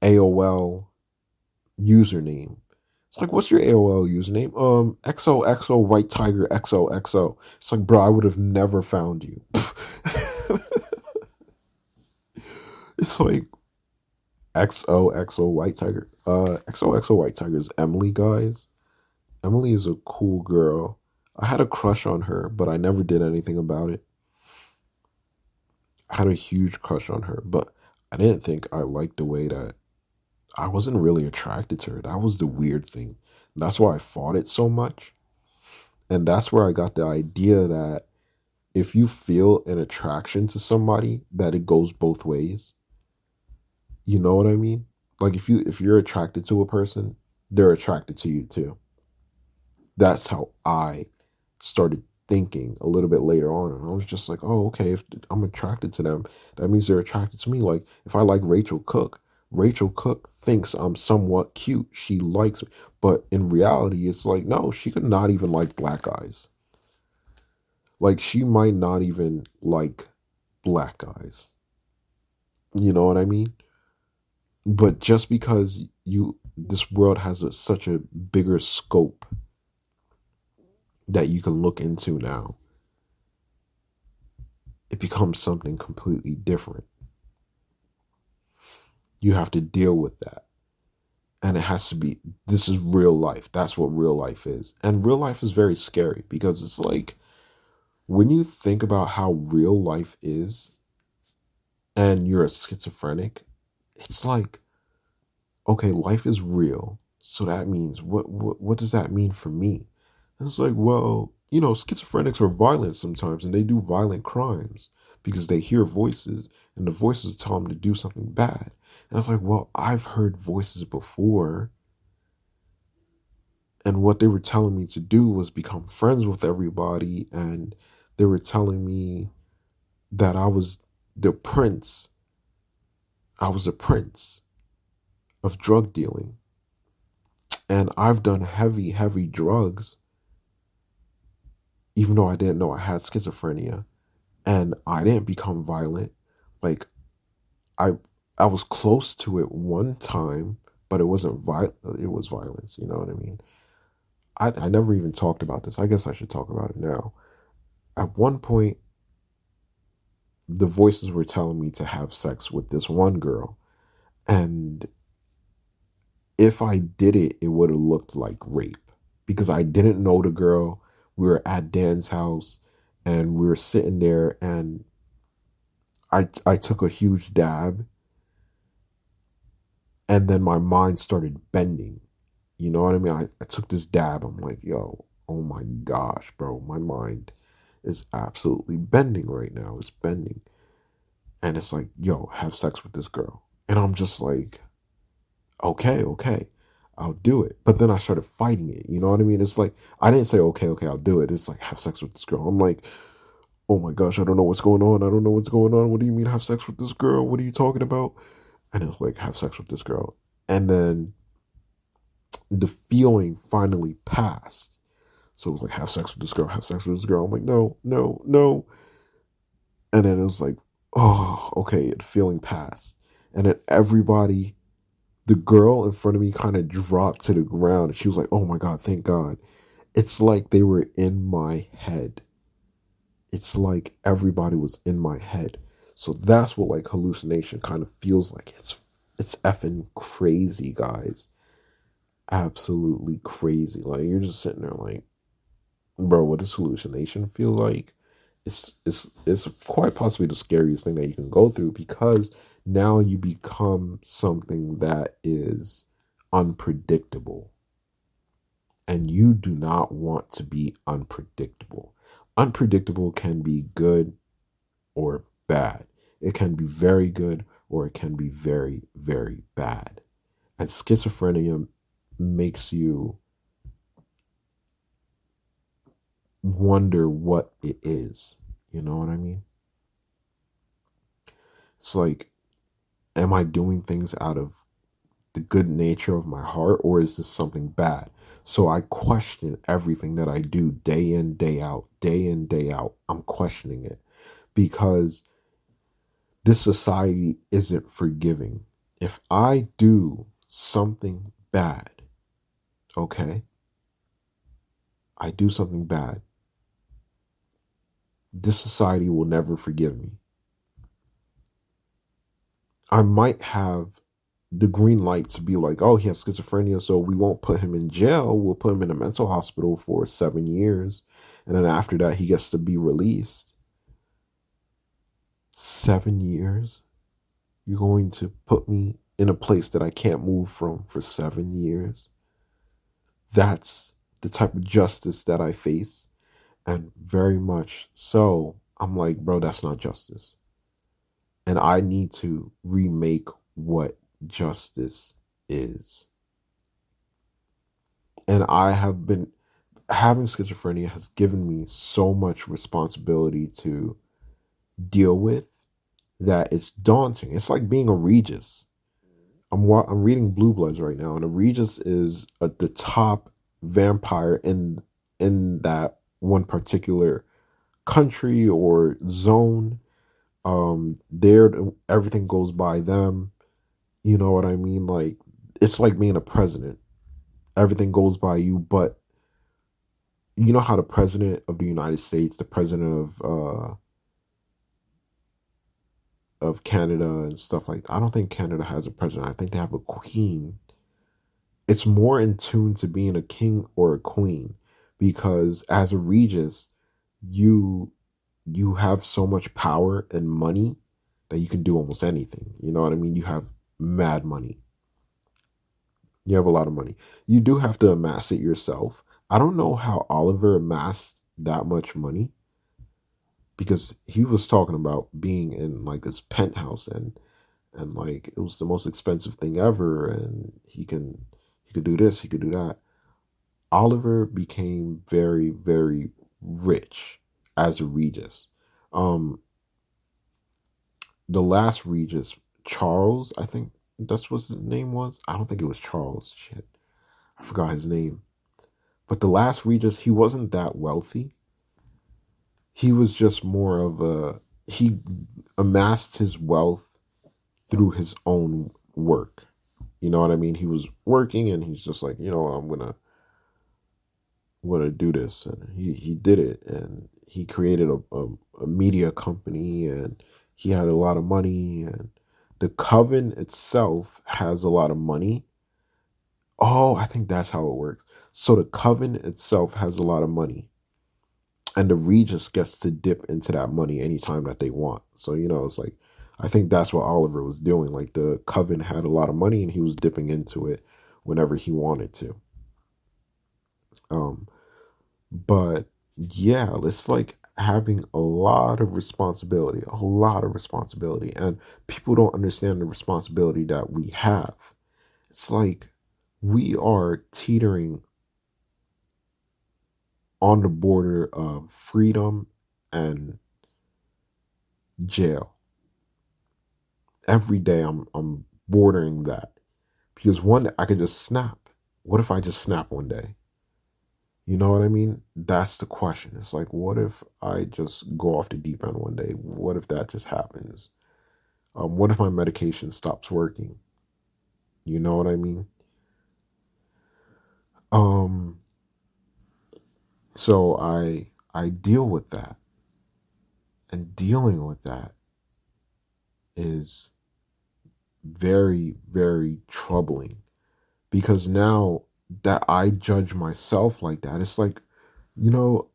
AOL username. It's like, what's your AOL username? XOXO White Tiger XOXO. It's like, bro, I would have never found you. It's like XOXO White Tiger. XOXO White Tiger is Emily, guys. Emily is a cool girl. I had a crush on her, but I never did anything about it. I had a huge crush on her, but I didn't think I liked the way that I wasn't really attracted to her. That was the weird thing. That's why I fought it so much. And that's where I got the idea that if you feel an attraction to somebody, that it goes both ways. You know what I mean? Like if you're attracted to a person, they're attracted to you too. That's how I started thinking a little bit later on. And I was just like, oh, okay, if I'm attracted to them, that means they're attracted to me. Like, if I like Rachel Cook thinks I'm somewhat cute. She likes me. But in reality, it's like, no, she could not even like black guys. Like, she might not even like black guys. You know what I mean? But just because this world has such a bigger scope that you can look into now, it becomes something completely different. You have to deal with that. And it has to be, this is real life. That's what real life is. And real life is very scary because it's like, when you think about how real life is and you're a schizophrenic, it's like, okay, life is real. So that means, what does that mean for me? And it's like, well, schizophrenics are violent sometimes and they do violent crimes because they hear voices and the voices tell them to do something bad. And it's like, well, I've heard voices before, and what they were telling me to do was become friends with everybody, and they were telling me that the prince, I was a prince of drug dealing. And I've done heavy, heavy drugs, even though I didn't know I had schizophrenia. And I didn't become violent. Like, I I was close to it one time, but it wasn't violent. It was violence. You know what I mean? I never even talked about this. I guess I should talk about it now. At one point, the voices were telling me to have sex with this one girl, and if I did it, it would have looked like rape because I didn't know the girl. We were at Dan's house, and we were sitting there, and I took a huge dab, and then my mind started bending. You know what I mean? I took this dab. I'm like, yo, oh my gosh, bro, my mind is absolutely bending right now. It's bending. And it's like, yo, have sex with this girl. And I'm just like, okay, okay, I'll do it. But then I started fighting it. You know what I mean? It's like, I didn't say, okay, okay, I'll do it. It's like, have sex with this girl. I'm like, oh my gosh, I don't know what's going on. I don't know what's going on. What do you mean have sex with this girl? What are you talking about? And it's like, have sex with this girl. And then the feeling finally passed. So it was like, have sex with this girl, have sex with this girl. I'm like, no, no, no. And then it was like, oh, okay, the feeling passed. And then everybody, the girl in front of me kind of dropped to the ground. And she was like, oh my God, thank God. It's like they were in my head. It's like everybody was in my head. So that's what like hallucination kind of feels like. It's effing crazy, guys. Absolutely crazy. Like you're just sitting there like, bro, what does hallucination feel like? It's quite possibly the scariest thing that you can go through because now you become something that is unpredictable. And you do not want to be unpredictable. Unpredictable can be good or bad. It can be very good or it can be very, very bad. And schizophrenia makes you wonder what it is. You know what I mean? It's like, am I doing things out of the good nature of my heart or is this something bad? So I question everything that I do day in, day out, day in, day out. I'm questioning it because this society isn't forgiving. If I do something bad, okay, I do something bad, this society will never forgive me. I might have the green light to be like, oh, he has schizophrenia, so we won't put him in jail. We'll put him in a mental hospital for 7 years. And then after that, he gets to be released. 7 years? You're going to put me in a place that I can't move from for 7 years? That's the type of justice that I face. And very much so, I'm like, bro, that's not justice. And I need to remake what justice is. And I have been having schizophrenia has given me so much responsibility to deal with that it's daunting. It's like being a Regis. I'm reading Blue Bloods right now, and a Regis is the top vampire in that one particular country or zone. There everything goes by them. You know what I mean? Like it's like being a president. Everything goes by you, but you know how the president of the United States, the president of Canada and stuff like that. I don't think Canada has a president. I think they have a queen. It's more in tune to being a king or a queen because as a regis, you you have so much power and money that you can do almost anything. You know what I mean? You have mad money. You have a lot of money. You do have to amass it yourself. I don't know how Oliver amassed that much money because he was talking about being in like this penthouse and like it was the most expensive thing ever and he could do this, he could do that. Oliver became very, very rich as a Regis. Um, the last Regis, Charles, I think that's what his name was. I don't think it was Charles. Shit, I forgot his name. But the last Regis, he wasn't that wealthy. He was just more of a he amassed his wealth through his own work. You know what I mean? He was working and he's just like, you know, I'm gonna do this, and he did it, and he created a media company, and he had a lot of money, and the coven itself has a lot of money. Oh, I think that's how it works. So the coven itself has a lot of money, and the regis gets to dip into that money anytime that they want. So you know, it's like I think that's what Oliver was doing. Like the coven had a lot of money, and he was dipping into it whenever he wanted to. Um, But yeah, it's like having a lot of responsibility, a lot of responsibility. And people don't understand the responsibility that we have. It's like we are teetering on the border of freedom and jail. Every day I'm bordering that. Because one day I could just snap. What if I just snap one day? You know what I mean? That's the question. It's like, what if I just go off the deep end one day? What if that just happens? What if my medication stops working? You know what I mean? Um, so I deal with that, and dealing with that is very, very troubling because now that I judge myself like that, it's like, you know,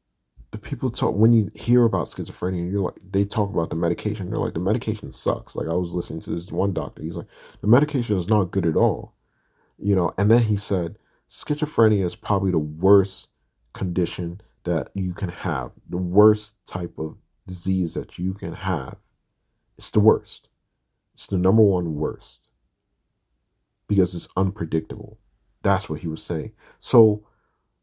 the people talk when you hear about schizophrenia, you're like, they talk about the medication. They're like, the medication sucks. Like I was listening to this one doctor. He's like, the medication is not good at all. And then he said, schizophrenia is probably the worst condition that you can have, the worst type of disease that you can have. It's the worst. It's the number one worst because it's unpredictable. That's what he was saying. So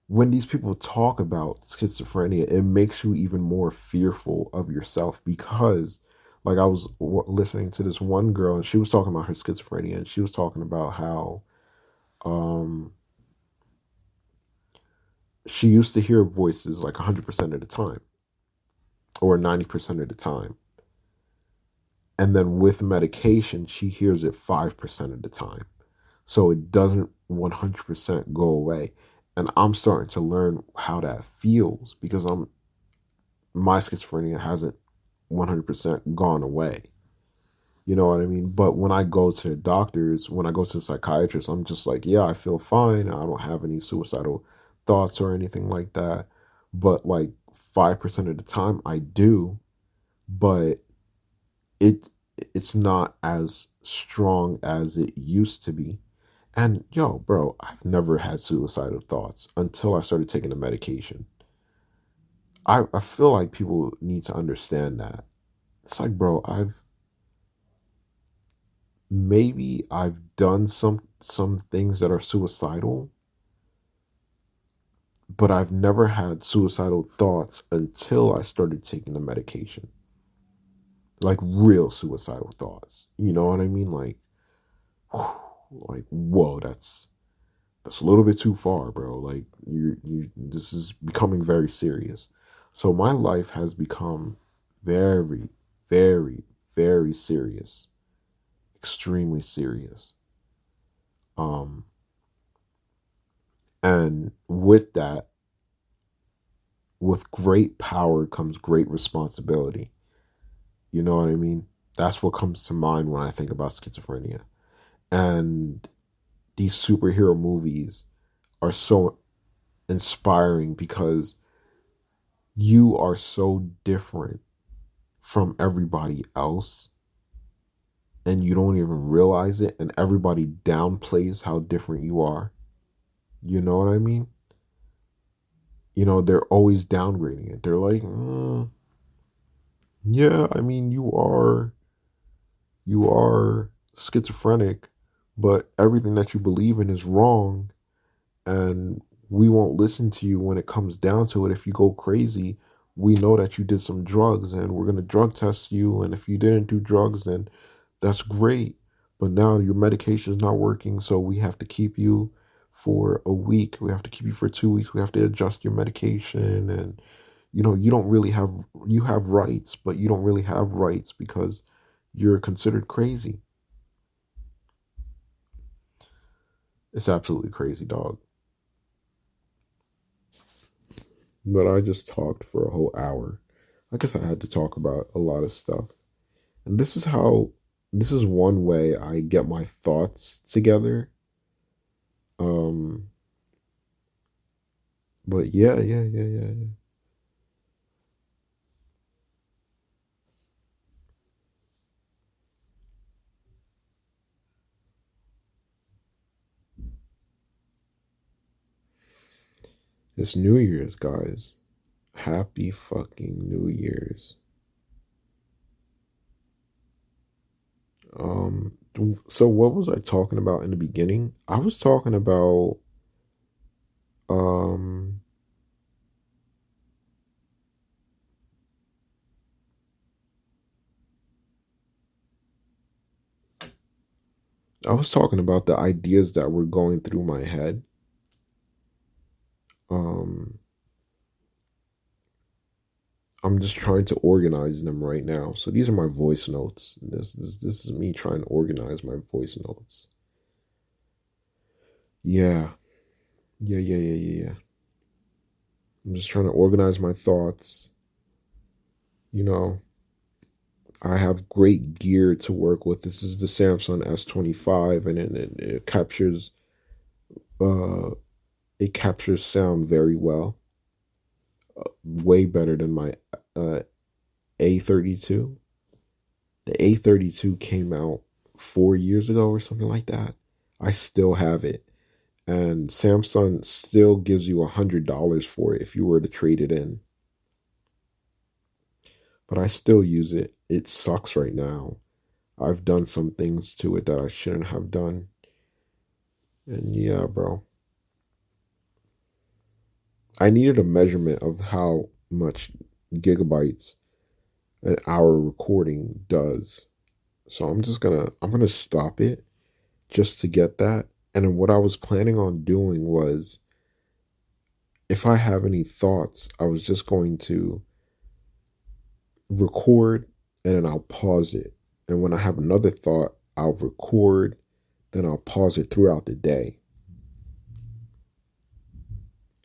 when these people talk about schizophrenia, it makes you even more fearful of yourself because, like, I was listening to this one girl and she was talking about her schizophrenia and she was talking about how um, she used to hear voices like 100% of the time or 90% of the time. And then with medication, she hears it 5% of the time. So it doesn't 100% go away. And I'm starting to learn how that feels because my schizophrenia hasn't 100% gone away. You know what I mean? But when I go to doctors, when I go to psychiatrists, I'm just like, yeah, I feel fine. I don't have any suicidal thoughts or anything like that. But like 5% of the time I do, but it it's not as strong as it used to be. And yo, bro, I've never had suicidal thoughts until I started taking the medication. I feel like people need to understand that. It's like, bro, I've done some things that are suicidal, but I've never had suicidal thoughts until I started taking the medication. Like real suicidal thoughts. You know what I mean? Whew, like whoa, that's a little bit too far, bro. Like you this is becoming very serious. So my life has become very, very, very serious, extremely serious. Um, and with that, with great power comes great responsibility. You know what I mean? That's what comes to mind when I think about schizophrenia. And these superhero movies are so inspiring because you are so different from everybody else and you don't even realize it, and everybody downplays how different you are. You know what I mean? They're always downgrading it. They're like, yeah, I mean, you are schizophrenic, but everything that you believe in is wrong, and we won't listen to you when it comes down to it. If you go crazy, we know that you did some drugs, and we're gonna drug test you. And if you didn't do drugs, then that's great. But now your medication is not working, so we have to keep you for a week. We have to keep you for 2 weeks. We have to adjust your medication, and you don't really have rights, but you don't really have rights because you're considered crazy. It's absolutely crazy, dog. But I just talked for a whole hour. I guess I had to talk about a lot of stuff. And this is one way I get my thoughts together. Um, but yeah, yeah, yeah, yeah, yeah. It's New Year's, guys. Happy fucking New Year's. Um, so what was I talking about in the beginning? Um, I was talking about the ideas that were going through my head. Um, I'm just trying to organize them right now. So these are my voice notes. This is me trying to organize my voice notes. Yeah. Yeah. I'm just trying to organize my thoughts. You know, I have great gear to work with. This is the Samsung S25, and uh it captures sound very well, way better than my uh A32. The A32 came out 4 years ago or something like that. I still have it, and Samsung still gives you $100 for it if you were to trade it in. But I still use it. It sucks right now. I've done some things to it that I shouldn't have done. And yeah, bro. I needed a measurement of how much gigabytes an hour recording does. So I'm gonna stop it just to get that. And then what I was planning on doing was, if I have any thoughts, I was just going to record and then I'll pause it. And when I have another thought, I'll record, then I'll pause it throughout the day.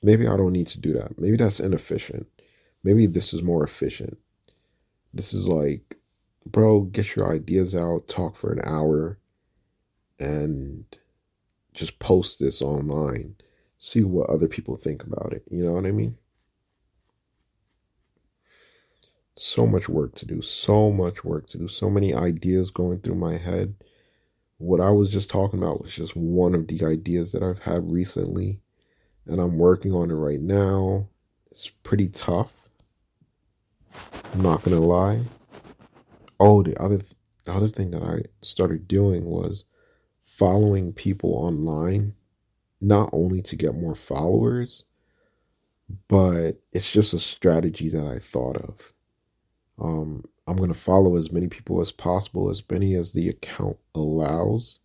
Maybe I don't need to do that. Maybe that's inefficient. Maybe this is more efficient. This is like, bro, get your ideas out, talk for an hour, and just post this online. See what other people think about it. You know what I mean? So much work to do. So much work to do. So many ideas going through my head. What I was just talking about was just one of the ideas that I've had recently, and I'm working on it right now. It's pretty tough. I'm not gonna lie. Oh, the other thing that I started doing was following people online, not only to get more followers, but it's just a strategy that I thought of. I'm gonna follow as many people as possible, as many as the account allows,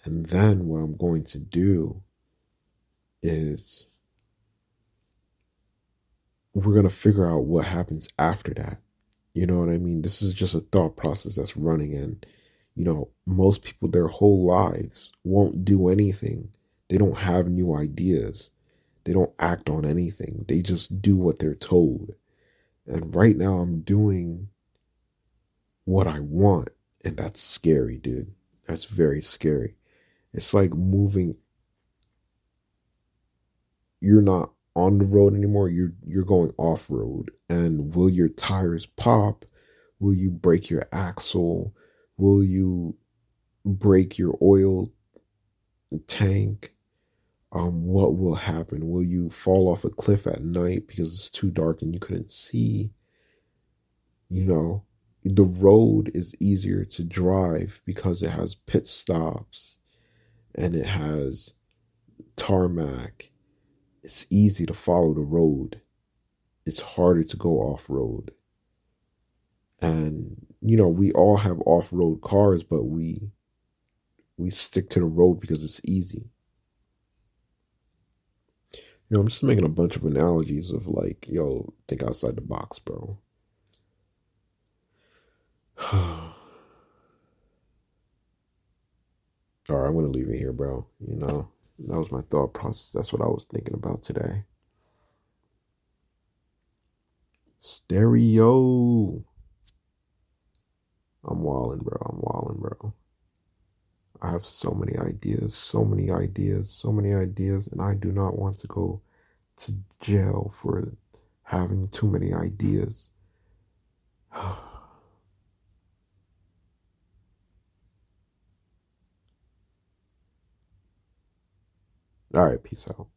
and then what I'm going to do is we're gonna figure out what happens after that. You know what I mean? This is just a thought process that's running, and most people their whole lives won't do anything. They don't have new ideas. They don't act on anything. They just do what they're told. And right now I'm doing what I want, and that's scary, dude. That's very scary. It's like moving. You're not on the road anymore. You're going off road. And will your tires pop? Will you break your axle? Will you break your oil tank? What will happen? Will you fall off a cliff at night because it's too dark and you couldn't see? You know, the road is easier to drive because it has pit stops and it has tarmac. It's easy to follow the road. It's harder to go off road. And we all have off road cars, but we stick to the road because it's easy. I'm just making a bunch of analogies of like, yo, think outside the box, bro. All right, I'm gonna leave it here, bro. That was my thought process. That's what I was thinking about today. Stereo. I'm walling, bro. I'm walling, bro. I have so many ideas, so many ideas, so many ideas, and I do not want to go to jail for having too many ideas. All right, peace out.